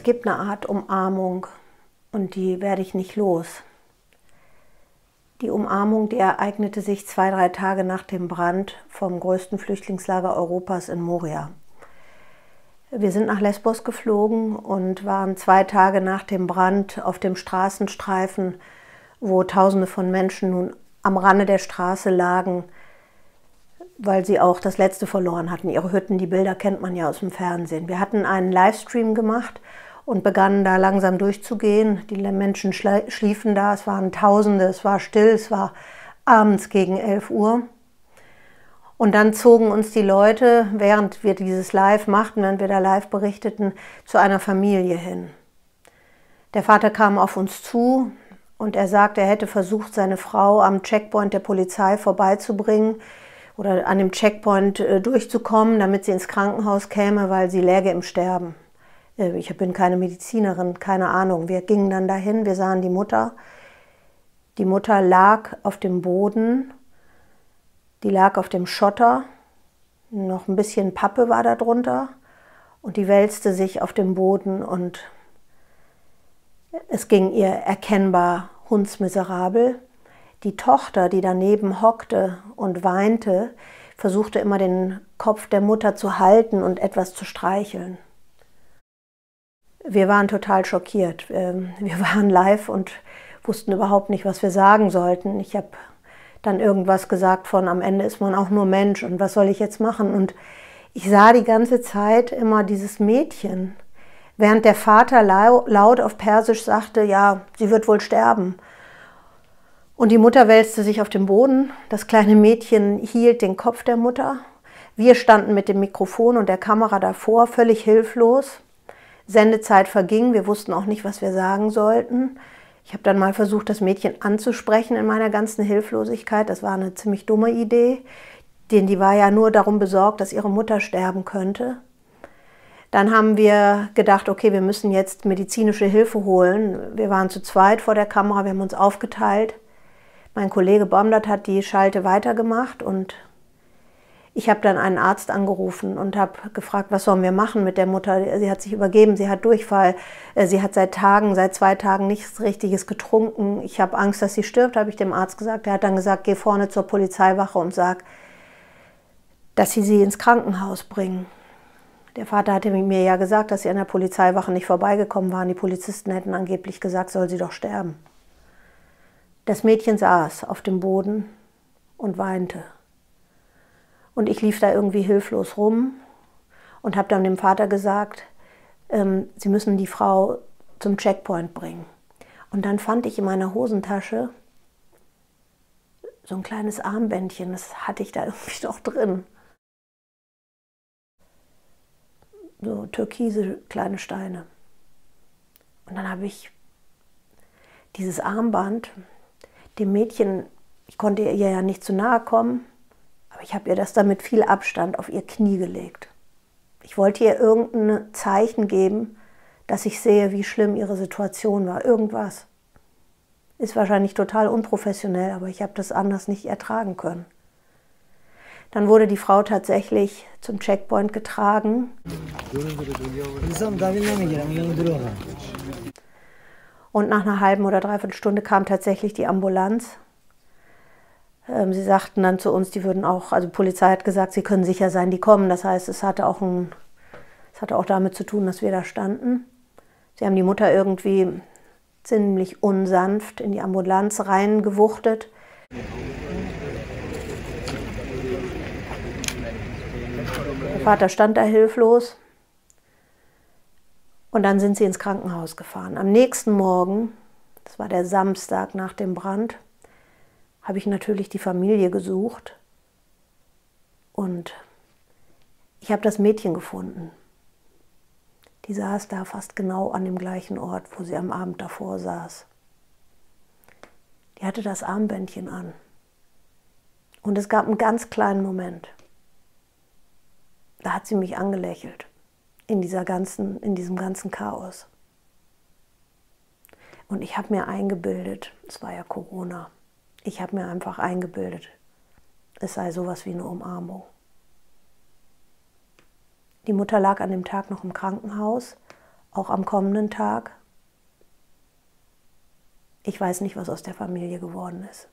gibt eine Art Umarmung und die werde ich nicht los. Die Umarmung, die ereignete sich 2, 3 Tage nach dem Brand vom größten Flüchtlingslager Europas in Moria. Wir sind nach Lesbos geflogen und waren 2 Tage nach dem Brand auf dem Straßenstreifen, wo Tausende von Menschen nun am Rande der Straße lagen, weil sie auch das Letzte verloren hatten. Ihre Hütten, die Bilder kennt man ja aus dem Fernsehen. Wir hatten einen Livestream gemacht und begannen da langsam durchzugehen. Die Menschen schliefen da, es waren Tausende, es war still, es war abends gegen 11 Uhr. Und dann zogen uns die Leute, während wir dieses Live machten, während wir da live berichteten, zu einer Familie hin. Der Vater kam auf uns zu und er sagte, er hätte versucht, seine Frau am Checkpoint der Polizei vorbeizubringen oder an dem Checkpoint durchzukommen, damit sie ins Krankenhaus käme, weil sie läge im Sterben. Ich bin keine Medizinerin, keine Ahnung. Wir gingen dann dahin, wir sahen die Mutter. Die Mutter lag auf dem Boden, die lag auf dem Schotter, noch ein bisschen Pappe war da drunter und die wälzte sich auf dem Boden und es ging ihr erkennbar hundsmiserabel. Die Tochter, die daneben hockte und weinte, versuchte immer den Kopf der Mutter zu halten und etwas zu streicheln. Wir waren total schockiert. Wir waren live und wussten überhaupt nicht, was wir sagen sollten. Ich habe dann irgendwas gesagt von, am Ende ist man auch nur Mensch und was soll ich jetzt machen? Und ich sah die ganze Zeit immer dieses Mädchen, während der Vater laut auf Persisch sagte, ja, sie wird wohl sterben. Und die Mutter wälzte sich auf dem Boden, das kleine Mädchen hielt den Kopf der Mutter. Wir standen mit dem Mikrofon und der Kamera davor, völlig hilflos. Sendezeit verging, wir wussten auch nicht, was wir sagen sollten. Ich habe dann mal versucht, das Mädchen anzusprechen in meiner ganzen Hilflosigkeit. Das war eine ziemlich dumme Idee, denn die war ja nur darum besorgt, dass ihre Mutter sterben könnte. Dann haben wir gedacht, okay, wir müssen jetzt medizinische Hilfe holen. Wir waren zu zweit vor der Kamera, wir haben uns aufgeteilt. Mein Kollege Bomdert hat die Schalte weitergemacht und ich habe dann einen Arzt angerufen und habe gefragt, was sollen wir machen mit der Mutter? Sie hat sich übergeben, sie hat Durchfall, sie hat seit 2 Tagen nichts Richtiges getrunken. Ich habe Angst, dass sie stirbt, habe ich dem Arzt gesagt. Er hat dann gesagt, geh vorne zur Polizeiwache und sag, dass sie ins Krankenhaus bringen. Der Vater hatte mir ja gesagt, dass sie an der Polizeiwache nicht vorbeigekommen waren. Die Polizisten hätten angeblich gesagt, soll sie doch sterben. Das Mädchen saß auf dem Boden und weinte. Und ich lief da irgendwie hilflos rum und habe dann dem Vater gesagt, sie müssen die Frau zum Checkpoint bringen. Und dann fand ich in meiner Hosentasche so ein kleines Armbändchen, das hatte ich da irgendwie noch drin. So türkise kleine Steine. Und dann habe ich dieses Armband dem Mädchen, ich konnte ihr ja nicht zu nahe kommen, aber ich habe ihr das dann mit viel Abstand auf ihr Knie gelegt. Ich wollte ihr irgendein Zeichen geben, dass ich sehe, wie schlimm ihre Situation war. Irgendwas. Ist wahrscheinlich total unprofessionell, aber ich habe das anders nicht ertragen können. Dann wurde die Frau tatsächlich zum Checkpoint getragen. Und nach einer halben oder dreiviertel Stunde kam tatsächlich die Ambulanz. Sie sagten dann zu uns, die würden auch, also die Polizei hat gesagt, sie können sicher sein, die kommen. Das heißt, es hatte auch damit zu tun, dass wir da standen. Sie haben die Mutter irgendwie ziemlich unsanft in die Ambulanz reingewuchtet. Der Vater stand da hilflos. Und dann sind sie ins Krankenhaus gefahren. Am nächsten Morgen, das war der Samstag nach dem Brand, habe ich natürlich die Familie gesucht und ich habe das Mädchen gefunden. Die saß da fast genau an dem gleichen Ort, wo sie am Abend davor saß. Die hatte das Armbändchen an. Und es gab einen ganz kleinen Moment. Da hat sie mich angelächelt, in diesem ganzen Chaos. Und ich habe mir eingebildet, es war ja Corona, ich habe mir einfach eingebildet, es sei sowas wie eine Umarmung. Die Mutter lag an dem Tag noch im Krankenhaus, auch am kommenden Tag. Ich weiß nicht, was aus der Familie geworden ist.